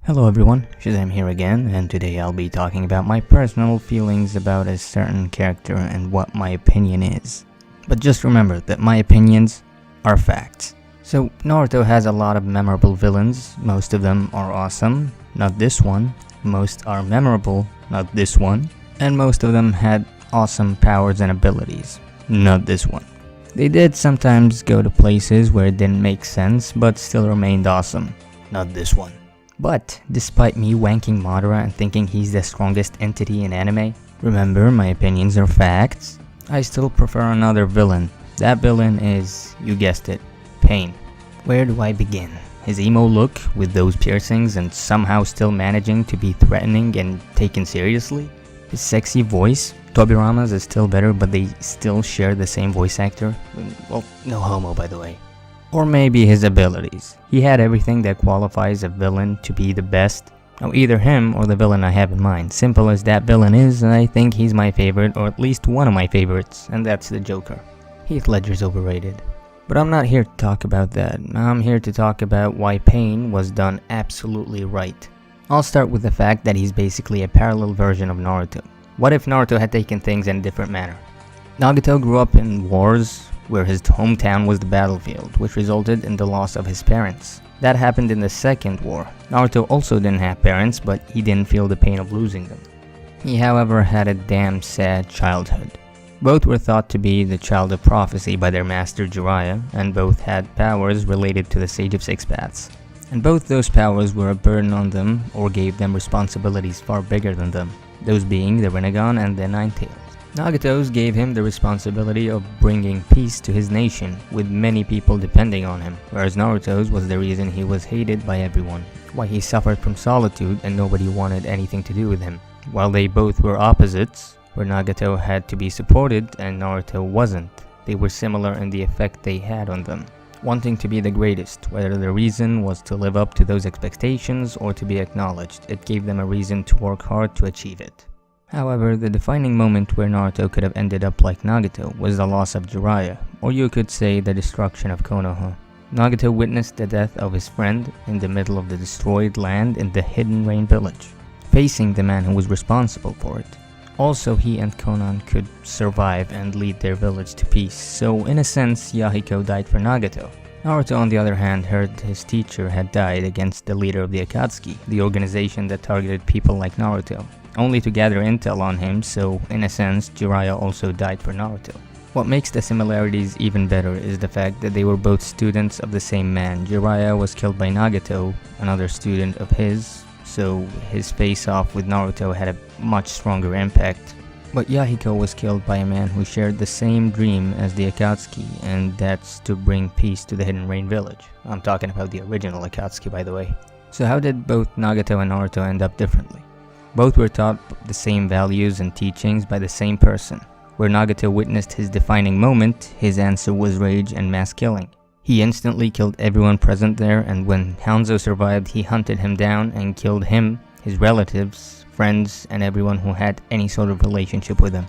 Hello everyone, Shazam here again, and today I'll be talking about my personal feelings about a certain character and what my opinion is. But just remember that my opinions are facts. So Naruto has a lot of memorable villains, most of them are awesome, not this one, most are memorable, not this one, and most of them had awesome powers and abilities, not this one. They did sometimes go to places where it didn't make sense, but still remained awesome, not this one. But, despite me wanking Madara and thinking he's the strongest entity in anime, remember my opinions are facts, I still prefer another villain. That villain is, you guessed it, Pain. Where do I begin? His emo look with those piercings and somehow still managing to be threatening and taken seriously? His sexy voice? Tobirama's is still better, but they still share the same voice actor. Well, no homo by the way. Or maybe his abilities. He had everything that qualifies a villain to be the best. Now either him or the villain I have in mind. Simple as that villain is, I think he's my favorite, or at least one of my favorites, and that's the Joker. Heath Ledger's overrated. But I'm not here to talk about that. I'm here to talk about why Pain was done absolutely right. I'll start with the fact that he's basically a parallel version of Naruto. What if Naruto had taken things in a different manner? Nagato grew up in wars where his hometown was the battlefield, which resulted in the loss of his parents. That happened in the second war. Naruto also didn't have parents, but he didn't feel the pain of losing them. He however had a damn sad childhood. Both were thought to be the child of prophecy by their master Jiraiya, and both had powers related to the Sage of Six Paths. And both those powers were a burden on them, or gave them responsibilities far bigger than them, those being the Rinnegan and the Nine-Tails. Nagato's gave him the responsibility of bringing peace to his nation, with many people depending on him, whereas Naruto's was the reason he was hated by everyone, why he suffered from solitude and nobody wanted anything to do with him. While they both were opposites, where Nagato had to be supported and Naruto wasn't, they were similar in the effect they had on them. Wanting to be the greatest, whether the reason was to live up to those expectations or to be acknowledged, it gave them a reason to work hard to achieve it. However, the defining moment where Naruto could have ended up like Nagato was the loss of Jiraiya, or you could say the destruction of Konoha. Nagato witnessed the death of his friend in the middle of the destroyed land in the Hidden Rain village, facing the man who was responsible for it. Also, he and Konan could survive and lead their village to peace, so in a sense, Yahiko died for Nagato. Naruto on the other hand heard his teacher had died against the leader of the Akatsuki, the organization that targeted people like Naruto, only to gather intel on him, so in a sense, Jiraiya also died for Naruto. What makes the similarities even better is the fact that they were both students of the same man. Jiraiya was killed by Nagato, another student of his, so his face-off with Naruto had a much stronger impact. But Yahiko was killed by a man who shared the same dream as the Akatsuki, and that's to bring peace to the Hidden Rain village. I'm talking about the original Akatsuki, by the way. So how did both Nagato and Naruto end up differently? Both were taught the same values and teachings by the same person. Where Nagato witnessed his defining moment, his answer was rage and mass killing. He instantly killed everyone present there, and when Hanzo survived, he hunted him down and killed him, his relatives, friends, and everyone who had any sort of relationship with him.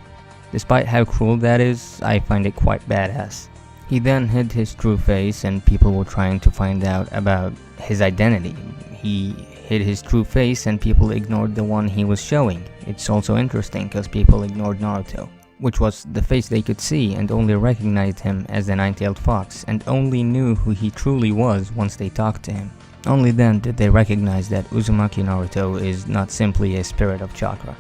Despite how cruel that is, I find it quite badass. He then hid his true face, and people were trying to find out about his identity. He hid his true face and people ignored the one he was showing. It's also interesting because people ignored Naruto, which was the face they could see, and only recognized him as the Nine-Tailed Fox, and only knew who he truly was once they talked to him. Only then did they recognize that Uzumaki Naruto is not simply a spirit of chakra.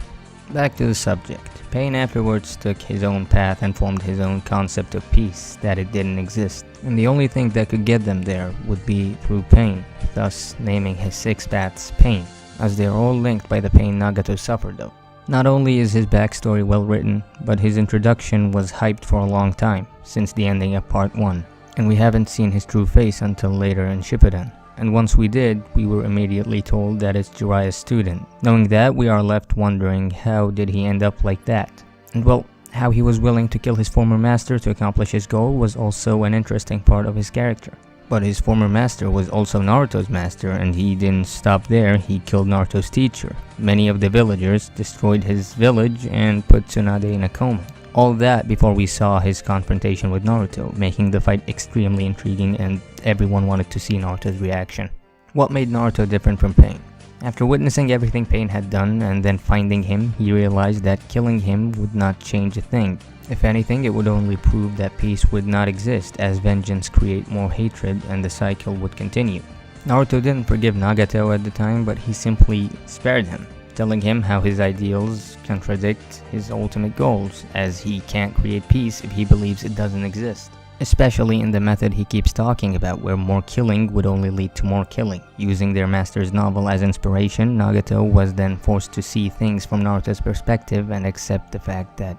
Back to the subject. Pain afterwards took his own path and formed his own concept of peace, that it didn't exist, and the only thing that could get them there would be through pain, thus naming his six paths Pain, as they are all linked by the pain Nagato suffered though. Not only is his backstory well written, but his introduction was hyped for a long time, since the ending of part 1, and we haven't seen his true face until later in Shippuden. And once we did, we were immediately told that it's Jiraiya's student. Knowing that, we are left wondering how did he end up like that? And well, how he was willing to kill his former master to accomplish his goal was also an interesting part of his character. But his former master was also Naruto's master, and he didn't stop there, he killed Naruto's teacher. Many of the villagers destroyed his village and put Tsunade in a coma. All that before we saw his confrontation with Naruto, making the fight extremely intriguing and everyone wanted to see Naruto's reaction. What made Naruto different from Pain? After witnessing everything Pain had done and then finding him, he realized that killing him would not change a thing. If anything, it would only prove that peace would not exist, as vengeance create more hatred and the cycle would continue. Naruto didn't forgive Nagato at the time, but he simply spared him, telling him how his ideals contradict his ultimate goals, as he can't create peace if he believes it doesn't exist. Especially in the method he keeps talking about, where more killing would only lead to more killing. Using their master's novel as inspiration, Nagato was then forced to see things from Naruto's perspective and accept the fact that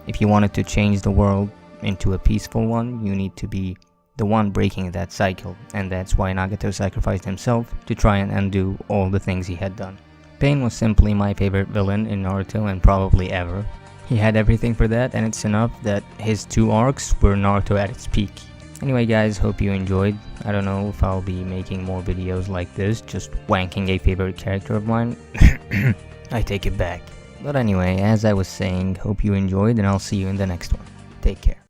if you wanted to change the world into a peaceful one, you need to be the one breaking that cycle, and that's why Nagato sacrificed himself to try and undo all the things he had done. Pain was simply my favorite villain in Naruto and probably ever. He had everything for that, and it's enough that his 2 arcs were Naruto at its peak. Anyway guys, hope you enjoyed. I don't know if I'll be making more videos like this, just wanking a favorite character of mine. I take it back. But anyway, as I was saying, hope you enjoyed, and I'll see you in the next one. Take care.